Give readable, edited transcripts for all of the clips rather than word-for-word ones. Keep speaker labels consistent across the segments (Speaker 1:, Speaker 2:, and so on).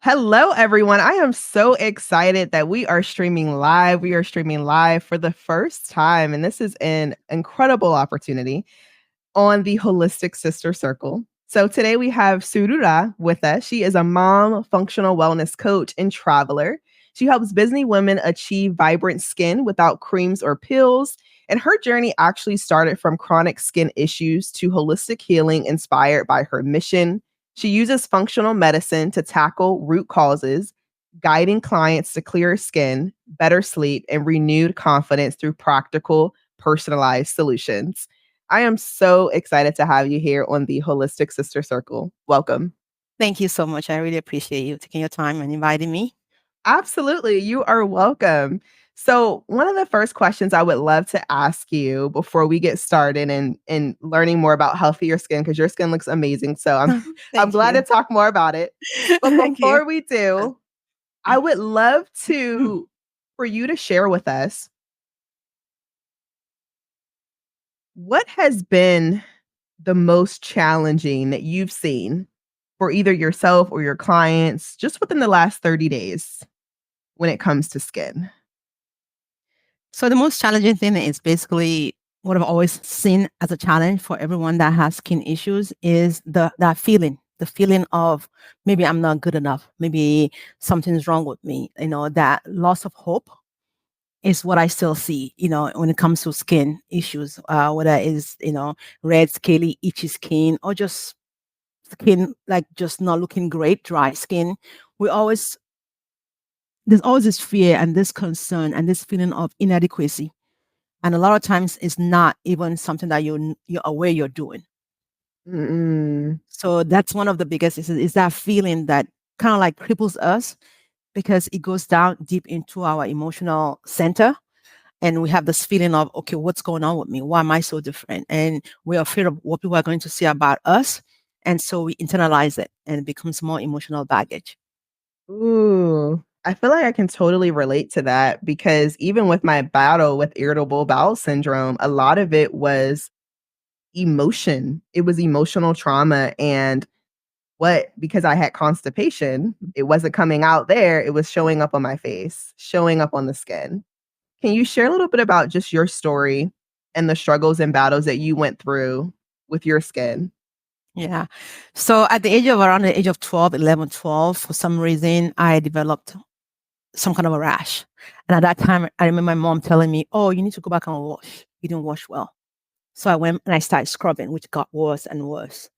Speaker 1: Hello, everyone. I am so excited that we are streaming live. We are streaming live for the first time, and this is an incredible opportunity on the Holistic Sister Circle. So today we have Surura with us. She is a mom, functional wellness coach, and traveler. She helps busy women achieve vibrant skin without creams or pills. And her journey actually started from chronic skin issues to holistic healing inspired by her mission. She uses functional medicine to tackle root causes, guiding clients to clearer skin, better sleep, and renewed confidence through practical, personalized solutions. I am so excited to have you here on the Holistic Sister Circle. Welcome.
Speaker 2: Thank you so much. I really appreciate you taking your time and inviting me.
Speaker 1: Absolutely. You are welcome. So, one of the first questions I would love to ask you before we get started and learning more about healthier skin, because your skin looks amazing. So I'm
Speaker 2: Thank
Speaker 1: glad to
Speaker 2: you.
Speaker 1: talk more about it. But
Speaker 2: Thank you.
Speaker 1: before we do, I would love to for you to share with us what has been the most challenging that you've seen for either yourself or your clients just within the last 30 days when it comes to skin?
Speaker 2: So the most challenging thing is basically what I've always seen as a challenge for everyone that has skin issues is the feeling of maybe I'm not good enough, maybe something's wrong with me. That loss of hope is what I still see. When it comes to skin issues, whether it's red, scaly, itchy skin, or just skin like just not looking great, dry skin. We always There's always this fear and this concern and this feeling of inadequacy. And a lot of times it's not even something that you're aware you're doing.
Speaker 1: Mm.
Speaker 2: So that's one of the biggest is that feeling that kind of like cripples us because it goes down deep into our emotional center. And we have this feeling of, okay, what's going on with me? Why am I so different? And we're afraid of what people are going to say about us. And so we internalize it and it becomes more emotional baggage.
Speaker 1: Ooh, I feel like I can totally relate to that because even with my battle with irritable bowel syndrome, a lot of it was emotion. It was emotional trauma. And because I had constipation, it wasn't coming out there. It was showing up on my face, showing up on the skin. Can you share a little bit about just your story and the struggles and battles that you went through with your skin?
Speaker 2: Yeah. So at the age of around the age of 12, 11, 12, for some reason, I developed some kind of a rash. And at that time, I remember my mom telling me, oh, you need to go back and wash. You didn't wash well. So I went and I started scrubbing, which got worse and worse.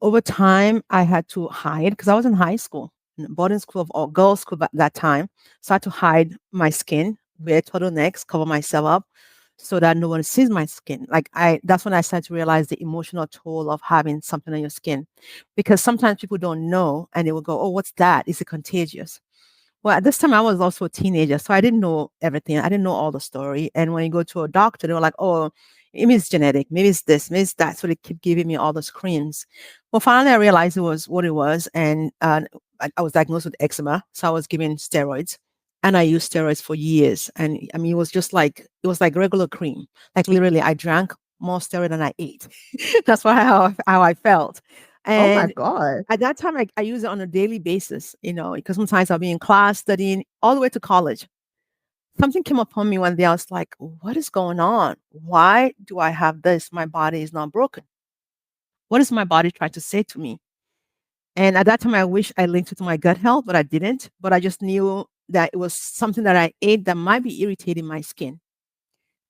Speaker 2: Over time, I had to hide because I was in high school, in boarding school or girls' school at that time. So I had to hide my skin, wear turtlenecks, cover myself up so that no one sees my skin. That's when I started to realize the emotional toll of having something on your skin. Because sometimes people don't know and they will go, oh, what's that? Is it contagious? Well, at this time, I was also a teenager, so I didn't know everything. I didn't know all the story. And when you go to a doctor, they were like, oh, maybe it's genetic, maybe it's this, maybe it's that. So they keep giving me all those creams. Well, finally, I realized it was what it was. And I was diagnosed with eczema. So I was given steroids. And I used steroids for years. And I mean, it was like regular cream. Like literally, I drank more steroid than I ate. That's how I felt.
Speaker 1: Oh my
Speaker 2: And
Speaker 1: God.
Speaker 2: at that time, I use it on a daily basis, because sometimes I'll be in class studying all the way to college. Something came upon me one day. I was like, what is going on? Why do I have this? My body is not broken. What is my body trying to say to me? And at that time, I wish I linked it to my gut health, but I didn't. But I just knew that it was something that I ate that might be irritating my skin.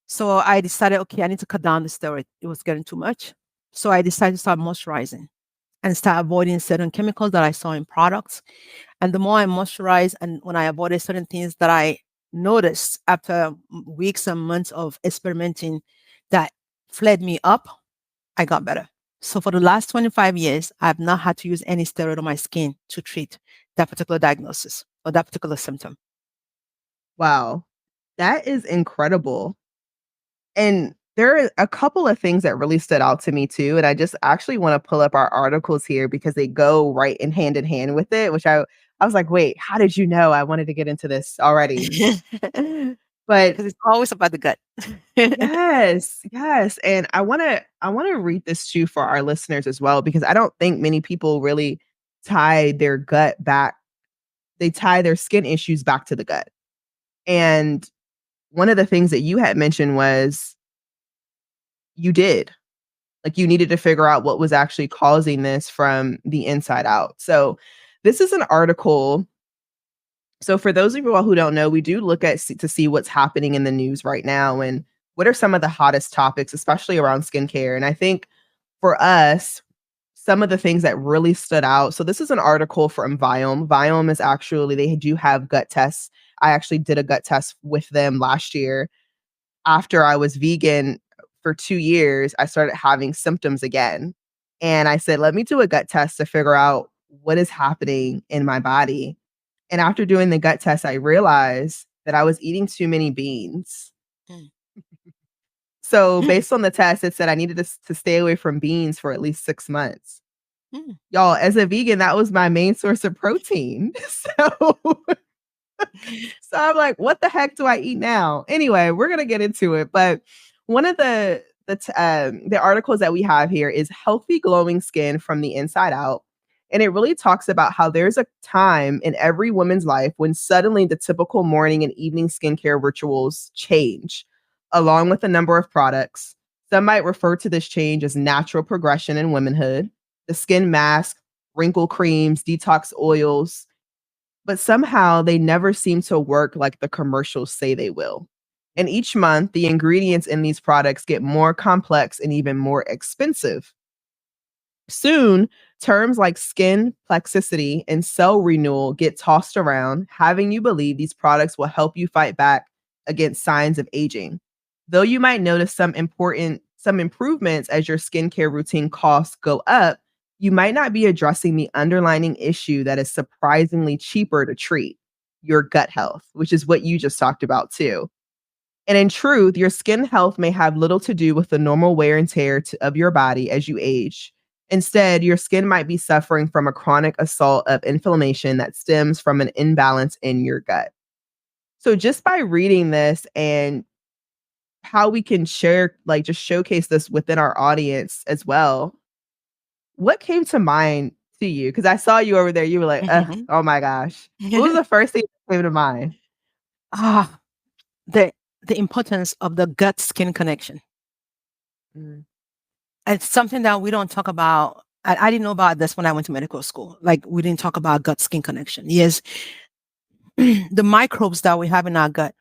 Speaker 2: So I decided, okay, I need to cut down the steroid. It was getting too much. So I decided to start moisturizing and start avoiding certain chemicals that I saw in products. And the more I moisturize and when I avoided certain things that I noticed after weeks and months of experimenting that fled me up, I got better. So for the last 25 years, I've not had to use any steroid on my skin to treat that particular diagnosis or that particular symptom.
Speaker 1: Wow. That is incredible. And there are a couple of things that really stood out to me too. And I just actually want to pull up our articles here because they go right in hand with it, which I was like, wait, how did you know I wanted to get into this already?
Speaker 2: Because
Speaker 1: But
Speaker 2: it's always about the gut.
Speaker 1: yes, yes. And I wanna read this too for our listeners as well, because I don't think many people really tie their gut back they tie their skin issues back to the gut. And one of the things that you had mentioned was you did. Like, you needed to figure out what was actually causing this from the inside out. So, this is an article. So, for those of you all who don't know, we do look at to see what's happening in the news right now and what are some of the hottest topics, especially around skincare. And I think for us, some of the things that really stood out. So, this is an article from Viome. Viome is actually, they do have gut tests. I actually did a gut test with them last year. After I was vegan for 2 years, I started having symptoms again. And I said, let me do a gut test to figure out what is happening in my body. And after doing the gut test, I realized that I was eating too many beans.
Speaker 2: Mm.
Speaker 1: So based on the test, it said I needed to stay away from beans for at least 6 months.
Speaker 2: Mm.
Speaker 1: Y'all, as a vegan, that was my main source of protein. So I'm like, what the heck do I eat now? Anyway, we're gonna get into it. But one of the articles that we have here is Healthy Glowing Skin from the Inside Out. And it really talks about how there's a time in every woman's life when suddenly the typical morning and evening skincare rituals change, along with a number of products. Some might refer to this change as natural progression in womanhood, the skin mask, wrinkle creams, detox oils, but somehow they never seem to work like the commercials say they will. And each month, the ingredients in these products get more complex and even more expensive. Soon, terms like skin plasticity and cell renewal get tossed around, having you believe these products will help you fight back against signs of aging. Though you might notice some improvements as your skincare routine costs go up, you might not be addressing the underlying issue that is surprisingly cheaper to treat, your gut health, which is what you just talked about too. And in truth, your skin health may have little to do with the normal wear and tear of your body as you age. Instead, your skin might be suffering from a chronic assault of inflammation that stems from an imbalance in your gut. So, just by reading this and how we can share, like, just showcase this within our audience as well, what came to mind to you? Because I saw you over there, you were like, ugh,
Speaker 2: Mhm.
Speaker 1: oh my gosh. What was the first thing that came to mind?
Speaker 2: Ah, the the importance of the gut skin connection.
Speaker 1: Mm.
Speaker 2: It's something that we don't talk about. I didn't know about this when I went to medical school. Like, we didn't talk about gut skin connection. Yes, the microbes that we have in our gut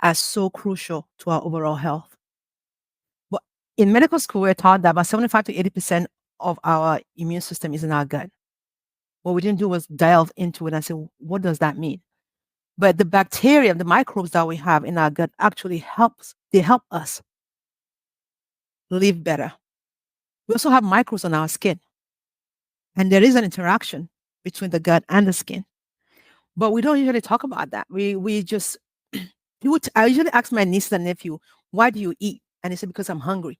Speaker 2: are so crucial to our overall health. But in medical school, we're taught that about 75 to 80% of our immune system is in our gut. What we didn't do was delve into it and say, what does that mean? But the bacteria, the microbes that we have in our gut actually they help us live better. We also have microbes on our skin. And there is an interaction between the gut and the skin. But we don't usually talk about that. We just I usually ask my niece and nephew, why do you eat? And they say, because I'm hungry.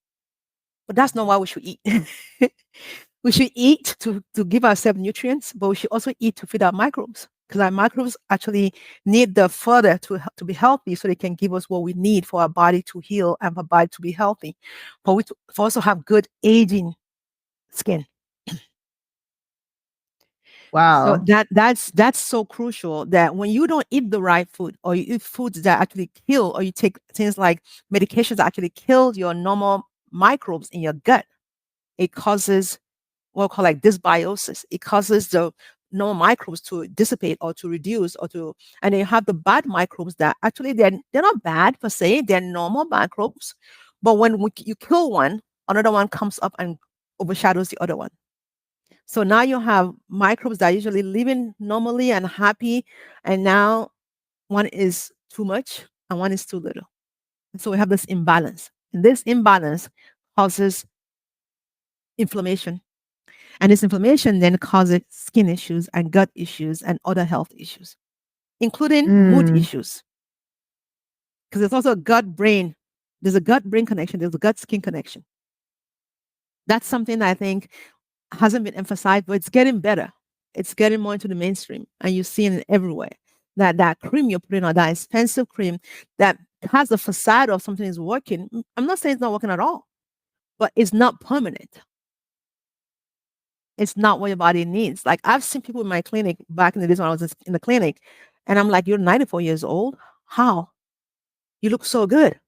Speaker 2: But that's not why we should eat. We should eat to give ourselves nutrients, but we should also eat to feed our microbes. Because our microbes actually need the further to be healthy, so they can give us what we need for our body to heal and for our body to be healthy. For we to also have good aging skin. So
Speaker 1: Wow.
Speaker 2: that's so crucial, that when you don't eat the right food, or you eat foods that actually kill, or you take things like medications that actually kill your normal microbes in your gut, it causes what we call like dysbiosis. It causes the normal microbes to dissipate or to reduce, and then you have the bad microbes that actually they're not bad per se, they're normal microbes, but when you kill one, another one comes up and overshadows the other one. So now you have microbes that are usually living normally and happy, and now one is too much and one is too little. So we have this imbalance. And this imbalance causes inflammation. And this inflammation then causes skin issues and gut issues and other health issues, including mood
Speaker 1: Mm.
Speaker 2: issues. Because there's also a gut brain. There's a gut brain connection, there's a gut skin connection. That's something I think hasn't been emphasized, but it's getting better. It's getting more into the mainstream, and you're seeing it everywhere. That cream you're putting on, that expensive cream that has the facade of something is working. I'm not saying it's not working at all, but it's not permanent. It's not what your body needs. Like I've seen people in my clinic back in the days when I was in the clinic, and I'm like, "You're 94 years old. How? You look so good."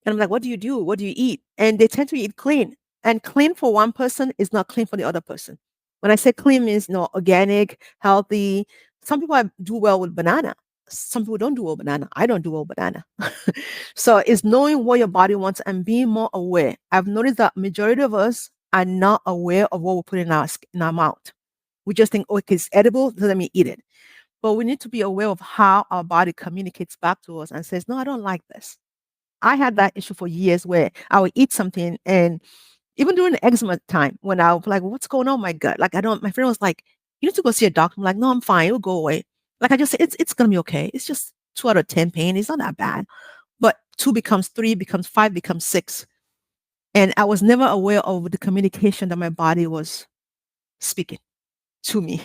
Speaker 2: And I'm like, "What do you do? What do you eat?" And they tend to eat clean. And clean for one person is not clean for the other person. When I say clean means organic, healthy. Some people do well with banana. Some people don't do well with banana. I don't do well with banana. So it's knowing what your body wants and being more aware. I've noticed that majority of us are not aware of what we put in our mouth. We just think, okay, it's edible, so let me eat it. But we need to be aware of how our body communicates back to us and says, no, I don't like this. I had that issue for years where I would eat something, and even during the eczema time when I was like, what's going on in my gut? Like, my friend was like, you need to go see a doctor. I'm like, no, I'm fine. It'll go away. Like, I just say, it's going to be okay. It's just 2 out of 10 pain. It's not that bad. But 2 becomes 3, becomes 5, becomes 6. And I was never aware of the communication that my body was speaking to me.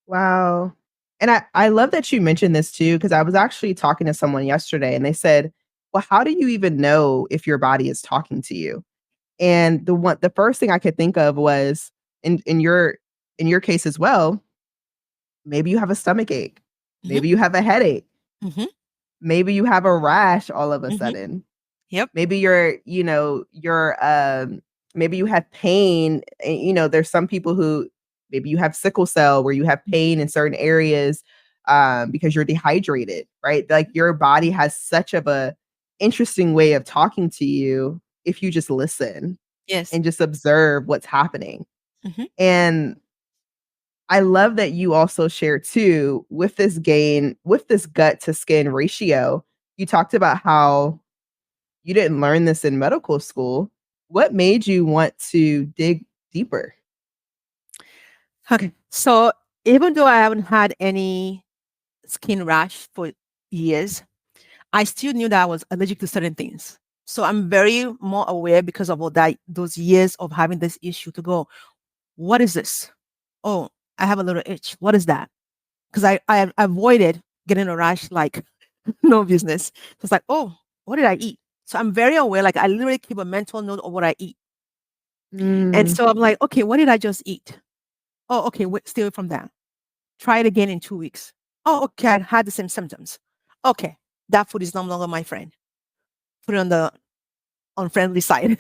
Speaker 1: Wow. And I love that you mentioned this too, because I was actually talking to someone yesterday and they said, well, how do you even know if your body is talking to you? And the first thing I could think of was in your case as well, maybe you have a stomach ache,
Speaker 2: Mm-hmm.
Speaker 1: maybe you have a headache,
Speaker 2: Mm-hmm.
Speaker 1: maybe you have a rash all of a
Speaker 2: Mm-hmm.
Speaker 1: sudden.
Speaker 2: Yep.
Speaker 1: Maybe maybe you have pain. There's some people who maybe you have sickle cell where you have pain in certain areas because you're dehydrated, right? Like your body has such of a interesting way of talking to you if you just listen
Speaker 2: Yes.
Speaker 1: and just observe what's happening.
Speaker 2: Mm-hmm.
Speaker 1: And I love that you also share too with this gut to skin ratio. You talked about how you didn't learn this in medical school. What made you want to dig deeper?
Speaker 2: Okay. So even though I haven't had any skin rash for years, I still knew that I was allergic to certain things. So I'm very more aware because of all that, those years of having this issue to go, what is this? Oh, I have a little itch. What is that? Because I avoided getting a rash like no business. So it's like, oh, what did I eat? So I'm very aware. Like I literally keep a mental note of what I eat. And
Speaker 1: Mm,
Speaker 2: so I'm like, okay, what did I just eat? Oh, okay, wait, stay away from that. Try it again in 2 weeks. Oh, okay, I had the same symptoms. Okay, that food is no longer my friend. Put it on the unfriendly side.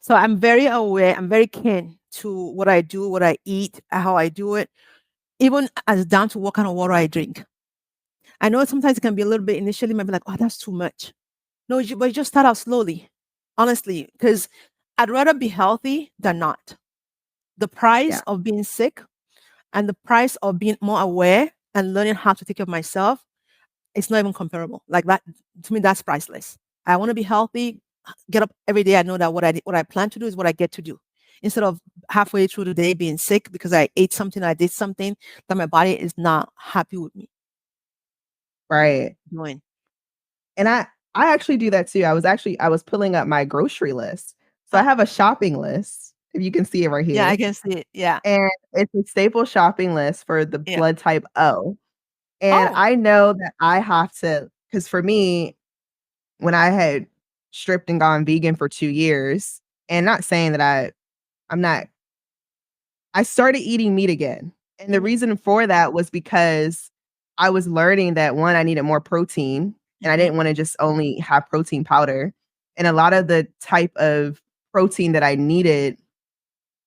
Speaker 2: So I'm very aware. I'm very keen to what I do, what I eat, how I do it, even as down to what kind of water I drink. I know sometimes it can be a little bit initially, might be like, oh, that's too much. No, but you just start out slowly, honestly, because I'd rather be healthy than not. The price
Speaker 1: yeah,
Speaker 2: of being sick and the price of being more aware and learning how to take care of myself, it's not even comparable. Like that, to me, that's priceless. I want to be healthy, get up every day. I know that what I plan to do is what I get to do. Instead of halfway through the day being sick because I ate something, I did something that my body is not happy with me
Speaker 1: right.
Speaker 2: doing.
Speaker 1: And I actually do that too. I was pulling up my grocery list. So I
Speaker 2: Huh.
Speaker 1: have a shopping list, if you can see it right
Speaker 2: Yeah, I
Speaker 1: here.
Speaker 2: can see it. Yeah.
Speaker 1: And it's a staple shopping list for the
Speaker 2: Yeah.
Speaker 1: blood type O. And
Speaker 2: Oh.
Speaker 1: I know that I have to, because for me, when I had stripped and gone vegan for 2 years, and not saying that I'm not I started eating meat again. And the
Speaker 2: Mm-hmm.
Speaker 1: reason for that was because I was learning that 1, I needed more protein, and I
Speaker 2: Mm-hmm.
Speaker 1: didn't wanna just only have protein powder. And a lot of the type of protein that I needed,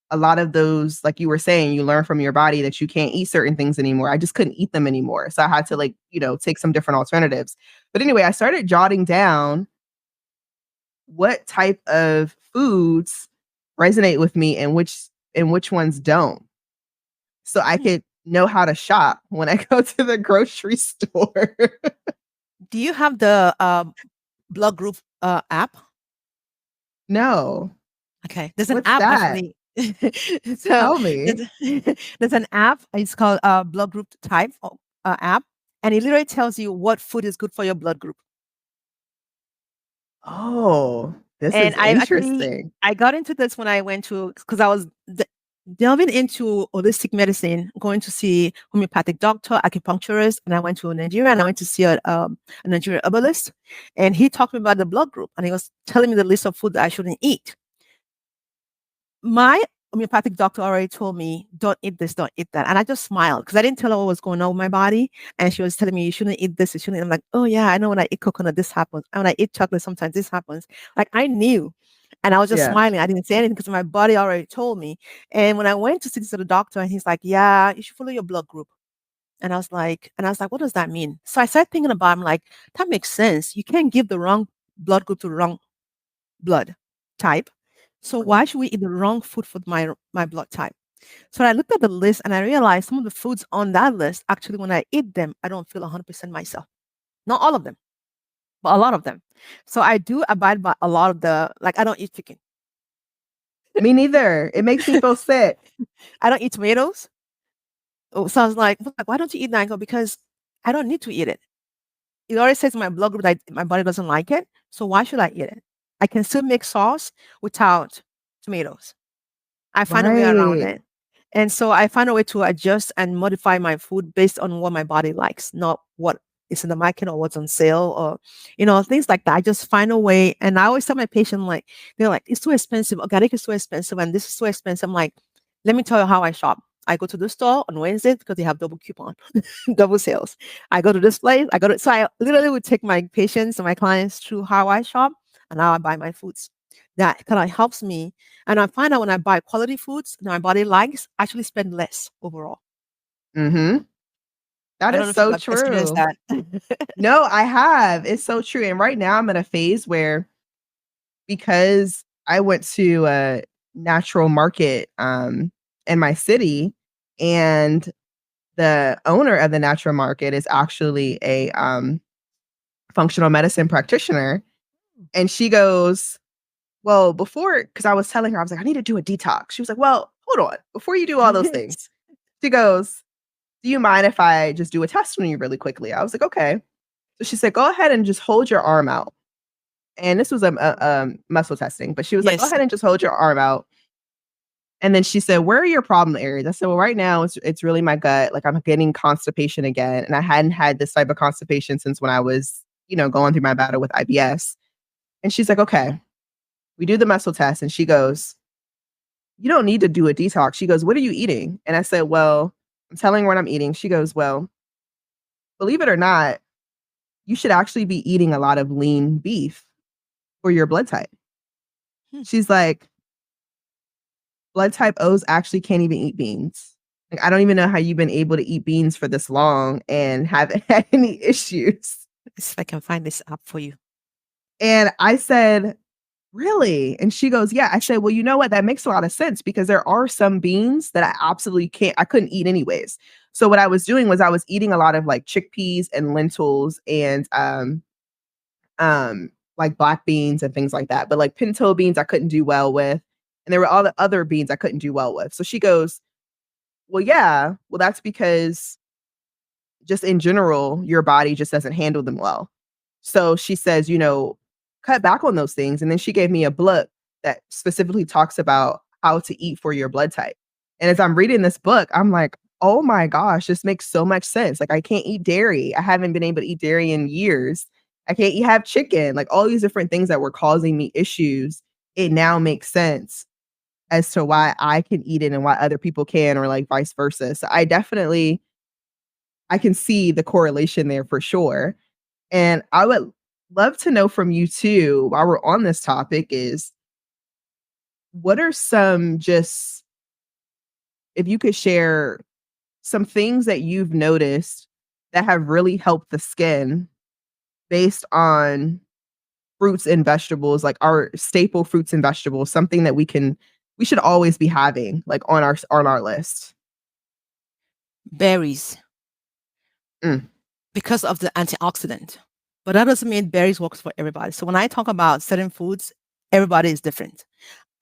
Speaker 1: a lot of those, like you were saying, you learn from your body that you can't eat certain things anymore. I just couldn't eat them anymore. So I had to, like, take some different alternatives. But anyway, I started jotting down what type of foods resonate with me and which ones don't. So I
Speaker 2: Hmm.
Speaker 1: could know how to shop when I go to the grocery store.
Speaker 2: Do you have the blood group app?
Speaker 1: No.
Speaker 2: Okay, there's an
Speaker 1: What's
Speaker 2: app
Speaker 1: that?
Speaker 2: actually. So
Speaker 1: Tell me.
Speaker 2: there's, there's an app. It's called blood group type app, and it literally tells you what food is good for your blood group.
Speaker 1: Oh, this
Speaker 2: And
Speaker 1: is interesting.
Speaker 2: I got into this when I went to because I was delving into holistic medicine, going to see homeopathic doctor, acupuncturist, and I went to Nigeria and I went to see a Nigerian herbalist, and he talked to me about the blood group, and he was telling me the list of food that I shouldn't eat. My homeopathic doctor already told me, don't eat this, don't eat that. And I just smiled because I didn't tell her what was going on with my body. And she was telling me, you shouldn't eat this, you shouldn't. I'm like, oh yeah, I know when I eat coconut, this happens. And when I eat chocolate, sometimes this happens. Like I knew. And I was just
Speaker 1: Yeah.
Speaker 2: smiling. I didn't say anything because my body already told me. And when I went to see to the doctor, and he's like, yeah, you should follow your blood group. And I was like, what does that mean? So I started thinking about it. I'm like, that makes sense. You can't give the wrong blood group to the wrong blood type. So why should we eat the wrong food for my blood type? So I looked at the list and I realized some of the foods on that list, actually, when I eat them, I don't feel 100% myself. Not all of them, but a lot of them. So I do abide by a lot of like, I don't eat chicken.
Speaker 1: Me neither. It makes me feel sick.
Speaker 2: I don't eat tomatoes. Oh, so I was like, why don't you eat that? I go, because I don't need to eat it. It already says in my blood group that my body doesn't like it. So why should I eat it? I can still make sauce without tomatoes. I find a way around
Speaker 1: Right.
Speaker 2: it. And so I find a way to adjust and modify my food based on what my body likes, not what is in the market or what's on sale or, things like that. I just find a way. And I always tell my patient, like, they're like, it's too expensive. Organic is too expensive. And this is too expensive. I'm like, let me tell you how I shop. I go to the store on Wednesdays because they have double coupon, double sales. I go to this place. So I literally would take my patients and my clients through how I shop and how I buy my foods. That kind of helps me. And I find out when I buy quality foods that my body likes, I actually spend less overall.
Speaker 1: Mm-hmm. That
Speaker 2: I don't
Speaker 1: is
Speaker 2: know if you've
Speaker 1: so
Speaker 2: experienced
Speaker 1: true.
Speaker 2: that.
Speaker 1: No, I have. It's so true. And right now I'm in a phase where, because I went to a natural market in my city, and the owner of the natural market is actually a functional medicine practitioner. And she goes, well, before, because I was telling her, I was like, I need to do a detox. She was like, well, hold on. Before you do all those things, she goes, do you mind if I just do a test on you really quickly? I was like, okay. So she said, go ahead and just hold your arm out. And this was a muscle testing, but she was like, go
Speaker 2: Yes.
Speaker 1: ahead and just hold your arm out. And then she said, where are your problem areas? I said, well, right now it's really my gut. Like I'm getting constipation again. And I hadn't had this type of constipation since when I was, going through my battle with IBS. And she's like, okay, we do the muscle test. And she goes, you don't need to do a detox. She goes, what are you eating? And I said, well, I'm telling her what I'm eating. She goes, well, believe it or not, you should actually be eating a lot of lean beef for your blood type.
Speaker 2: Hmm.
Speaker 1: She's like, blood type O's actually can't even eat beans. Like, I don't even know how you've been able to eat beans for this long and haven't had any issues.
Speaker 2: Let's see if I can find this app for you.
Speaker 1: And I said, really? And she goes, yeah. I said, well, you know what? That makes a lot of sense because there are some beans that I couldn't eat anyways. So what I was doing was I was eating a lot of like chickpeas and lentils and like black beans and things like that. But like pinto beans I couldn't do well with. And there were all the other beans I couldn't do well with. So she goes, well, yeah, well, that's because just in general, your body just doesn't handle them well. So she says, cut back on those things. And then she gave me a book that specifically talks about how to eat for your blood type. And as I'm reading this book, I'm like, oh my gosh, this makes so much sense. Like I can't eat dairy. I haven't been able to eat dairy in years. I can't have chicken, like all these different things that were causing me issues. It now makes sense as to why I can eat it and why other people can, or like vice versa. So I can see the correlation there for sure. And I would love to know from you too, while we're on this topic, is what are some, just if you could share some things that you've noticed that have really helped the skin based on fruits and vegetables, like our staple fruits and vegetables, something that we should always be having like on our list.
Speaker 2: Berries,
Speaker 1: Mm.
Speaker 2: because of the antioxidant. But that doesn't mean berries works for everybody. So when I talk about certain foods, everybody is different.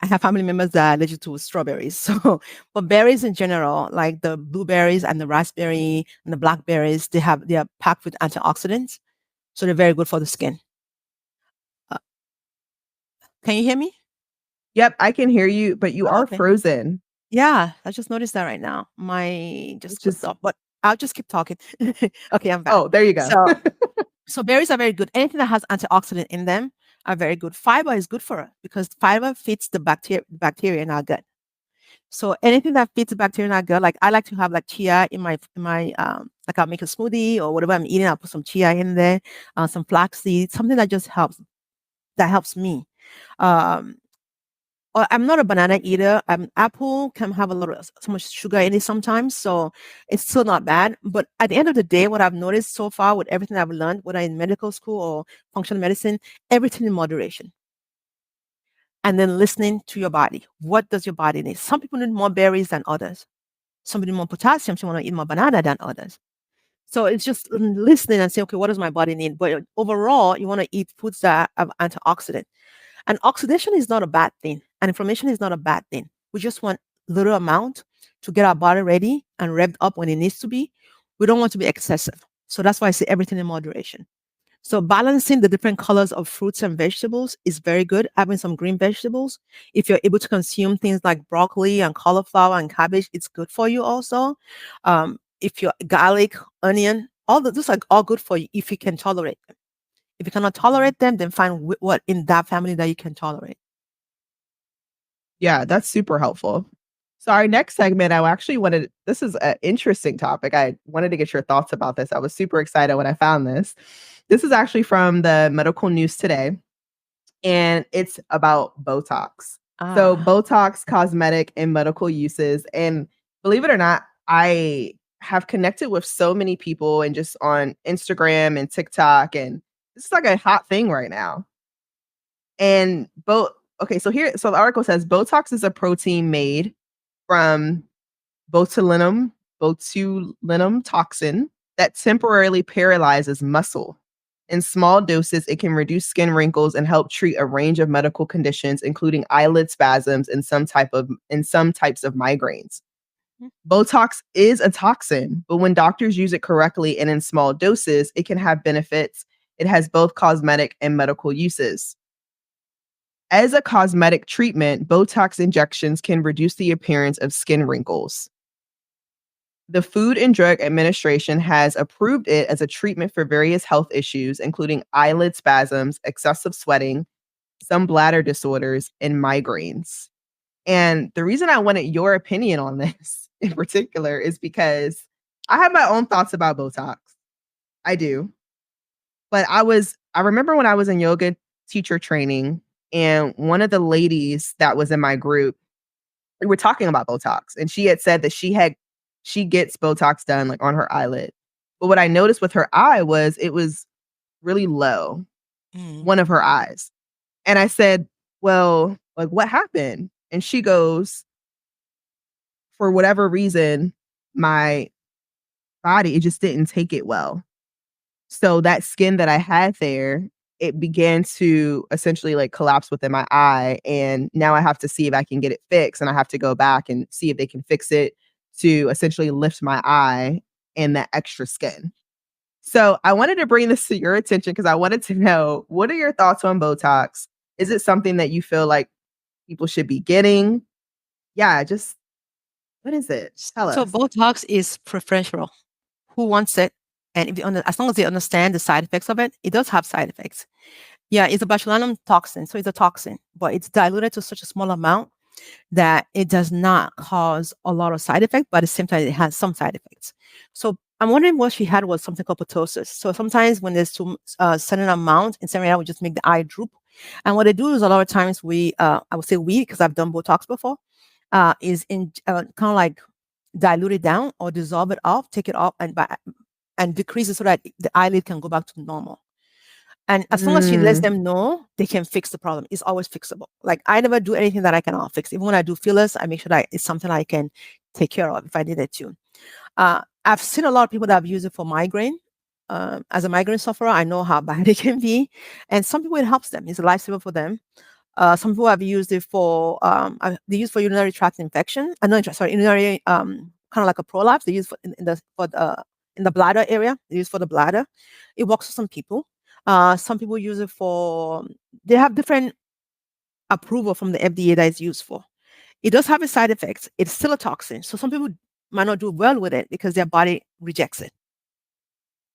Speaker 2: I have family members that are allergic to strawberries. So, but berries in general, like the blueberries and the raspberry and the blackberries, they are packed with antioxidants, so they're very good for the skin. Uh, can you hear me?
Speaker 1: Yep, I can hear you, but you
Speaker 2: Oh,
Speaker 1: are
Speaker 2: okay.
Speaker 1: frozen,
Speaker 2: Yeah, I just noticed that right now. My just
Speaker 1: which
Speaker 2: clipped
Speaker 1: is
Speaker 2: off, but I'll just keep talking. Okay, I'm back.
Speaker 1: oh, there you go.
Speaker 2: So berries are very good. Anything that has antioxidant in them are very good. Fiber is good for us because fiber feeds the bacteria in our gut. So anything that feeds the bacteria in our gut, like I like to have like chia in my like I'll make a smoothie or whatever I'm eating, I'll put some chia in there, some flax seeds, something that just helps, that helps me. Um, I'm not a banana eater. Apple can have a lot of so much sugar in it sometimes, so it's still not bad. But at the end of the day, what I've noticed so far with everything I've learned, whether in medical school or functional medicine, everything in moderation. And then listening to your body. What does your body need? Some people need more berries than others. Some people need more potassium. Some want to eat more banana than others. So it's just listening and saying, okay, what does my body need? But overall, you want to eat foods that have antioxidant. And oxidation is not a bad thing. And inflammation is not a bad thing. We just want little amount to get our body ready and revved up when it needs to be. We don't want to be excessive. So that's why I say everything in moderation. So balancing the different colors of fruits and vegetables is very good. Having some green vegetables, if you're able to consume things like broccoli and cauliflower and cabbage, it's good for you also. If you're garlic, onion, those are all good for you if you can tolerate them. If you cannot tolerate them, then find what in that family that you can tolerate.
Speaker 1: Yeah, that's super helpful. So our next segment, I actually wanted this is an interesting topic. I wanted to get your thoughts about this. I was super excited when I found this. This is actually from the medical news today, and it's about Botox. So
Speaker 2: Ah.
Speaker 1: Botox, cosmetic, and medical uses. And believe it or not, I have connected with so many people and just on Instagram and TikTok, and this is like a hot thing right now. And so the article says Botox is a protein made from botulinum botulinum toxin that temporarily paralyzes muscle. In small doses, it can reduce skin wrinkles and help treat a range of medical conditions, including eyelid spasms and some types of migraines.
Speaker 2: Mhm.
Speaker 1: Botox is a toxin, but when doctors use it correctly and in small doses, it can have benefits. It has both cosmetic and medical uses. As a cosmetic treatment, Botox injections can reduce the appearance of skin wrinkles. The Food and Drug Administration has approved it as a treatment for various health issues, including eyelid spasms, excessive sweating, some bladder disorders, and migraines. And the reason I wanted your opinion on this in particular is because I have my own thoughts about Botox. I do. But I remember when I was in yoga teacher training, and one of the ladies that was in my group, we were talking about Botox, and she had said that she gets Botox done like on her eyelid. But what I noticed with her eye was it was really low,
Speaker 2: Mm.
Speaker 1: one of her eyes. And I said, "Well, like what happened?" And she goes, "For whatever reason, my body it just didn't take it well." So that skin that I had there, it began to essentially like collapse within my eye. And now I have to see if I can get it fixed. And I have to go back and see if they can fix it to essentially lift my eye and that extra skin. So I wanted to bring this to your attention because I wanted to know, what are your thoughts on Botox? Is it something that you feel like people should be getting? Yeah, just what is it? Tell
Speaker 2: So
Speaker 1: us.
Speaker 2: Botox is preferential. Who wants it? And if as long as they understand the side effects of it, it does have side effects. Yeah, it's a botulinum toxin, so it's a toxin, but it's diluted to such a small amount that it does not cause a lot of side effects, but at the same time, it has some side effects. So I'm wondering what she had was something called ptosis. So sometimes when there's too certain amount, in some area, we just make the eye droop. And what they do is a lot of times I would say because I've done Botox before, is in kind of like dilute it down or dissolve it off, take it off, and decrease it so that the eyelid can go back to normal. And as long as she lets
Speaker 1: Mm,
Speaker 2: them know, they can fix the problem. It's always fixable. Like I never do anything that I cannot fix. Even when I do fillers, I make sure that it's something I can take care of if I needed to. I've seen a lot of people that have used it for migraine. As a migraine sufferer, I know how bad it can be, and some people it helps them. It's a lifesaver for them. Some people have used it for they use for urinary tract infection. No, sorry, urinary kind of like a prolapse. They use in the bladder area. They use for the bladder. It works for some people. Some people use it for. They have different approval from the FDA that is used for. It does have its side effects. It's still a toxin, so some people might not do well with it because their body rejects it.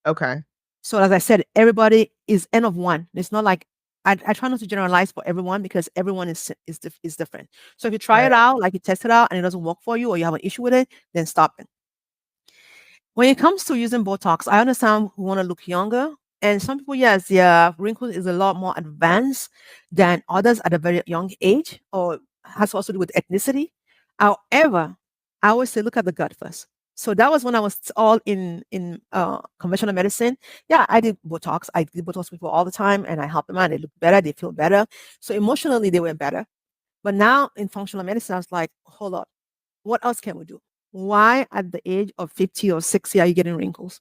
Speaker 1: okay.
Speaker 2: So as I said, everybody is N of one. It's not like I try not to generalize for everyone because everyone is different. So if you try
Speaker 1: Right.
Speaker 2: it out, like you test it out and it doesn't work for you or you have an issue with it, then stop it. When it comes to using Botox, I understand we want to look younger. And some people, yes, their wrinkles is a lot more advanced than others at a very young age, or has also to do with ethnicity. However, I always say look at the gut first. So that was when I was all in conventional medicine. Yeah, I did Botox. I did Botox people all the time, and I helped them out. They look better. They feel better. So emotionally, they were better. But now in functional medicine, I was like, hold up, what else can we do? Why at the age of 50 or 60 are you getting wrinkles?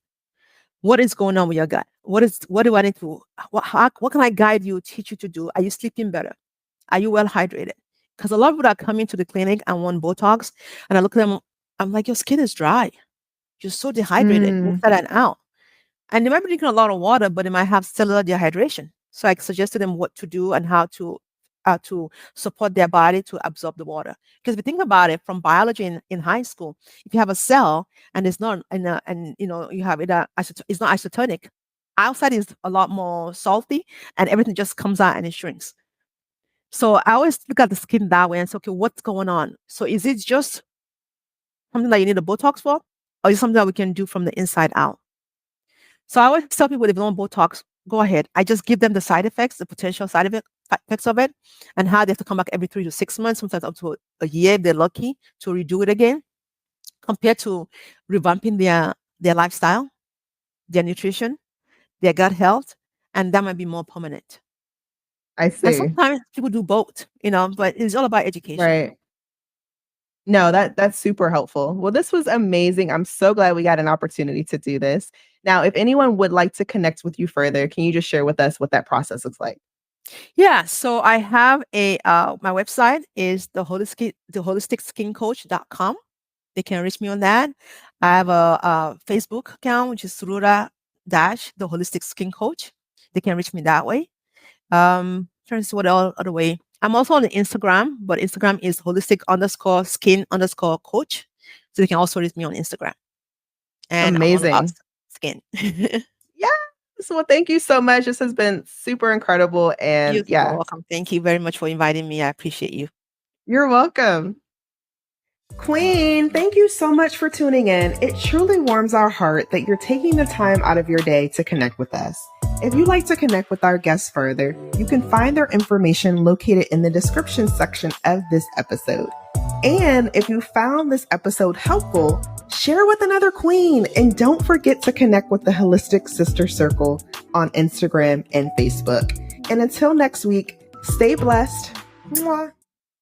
Speaker 2: What is going on with your gut? What do I need to what can I guide you, teach you to do? Are you sleeping better? Are you well hydrated? Because a lot of people are coming to the clinic and want Botox, and I look at them, I'm like, your skin is dry. You're so dehydrated
Speaker 1: Mm,
Speaker 2: inside and out. And they might be drinking a lot of water, but they might have cellular dehydration. So I suggested them what to do and how to support their body to absorb the water. Because if you think about it, from biology in high school, if you have a cell and it's not and you have it it's not isotonic, outside is a lot more salty, and everything just comes out and it shrinks. So I always look at the skin that way and say, okay, what's going on? So is it just something that you need a Botox for, or is it something that we can do from the inside out? So I always tell people if they want Botox, go ahead. I just give them the side effects, the potential effects of it, and how they have to come back every 3 to 6 months, sometimes up to a year if they're lucky to redo it again, compared to revamping their lifestyle, their nutrition, their gut health, and that might be more permanent.
Speaker 1: I
Speaker 2: And
Speaker 1: see.
Speaker 2: sometimes people do both, but it's all about education.
Speaker 1: Right. No, that's super helpful. Well, this was amazing. I'm so glad we got an opportunity to do this. Now, if anyone would like to connect with you further, can you just share with us what that process looks like?
Speaker 2: Yeah, so I have my website is the holisticskincoach.com. They can reach me on that. I have a Facebook account, which is Sururat the Holistic Skin Coach. They can reach me that way. Trying to see what other way. I'm also on Instagram, but Instagram is holistic_skin_coach. So they can also reach me on Instagram. And I'm all about
Speaker 1: Amazing.
Speaker 2: skin.
Speaker 1: Yes. Well, thank you so much. This has been super incredible. And
Speaker 2: You're so
Speaker 1: yeah,
Speaker 2: welcome. Thank you very much for inviting me. I appreciate you.
Speaker 1: you're welcome. Queen, thank you so much for tuning in. It truly warms our heart that you're taking the time out of your day to connect with us. If you'd like to connect with our guests further, you can find their information located in the description section of this episode. And if you found this episode helpful, share with another queen. And don't forget to connect with the Holistic Sister Circle on Instagram and Facebook. And until next week, stay blessed. Mwah.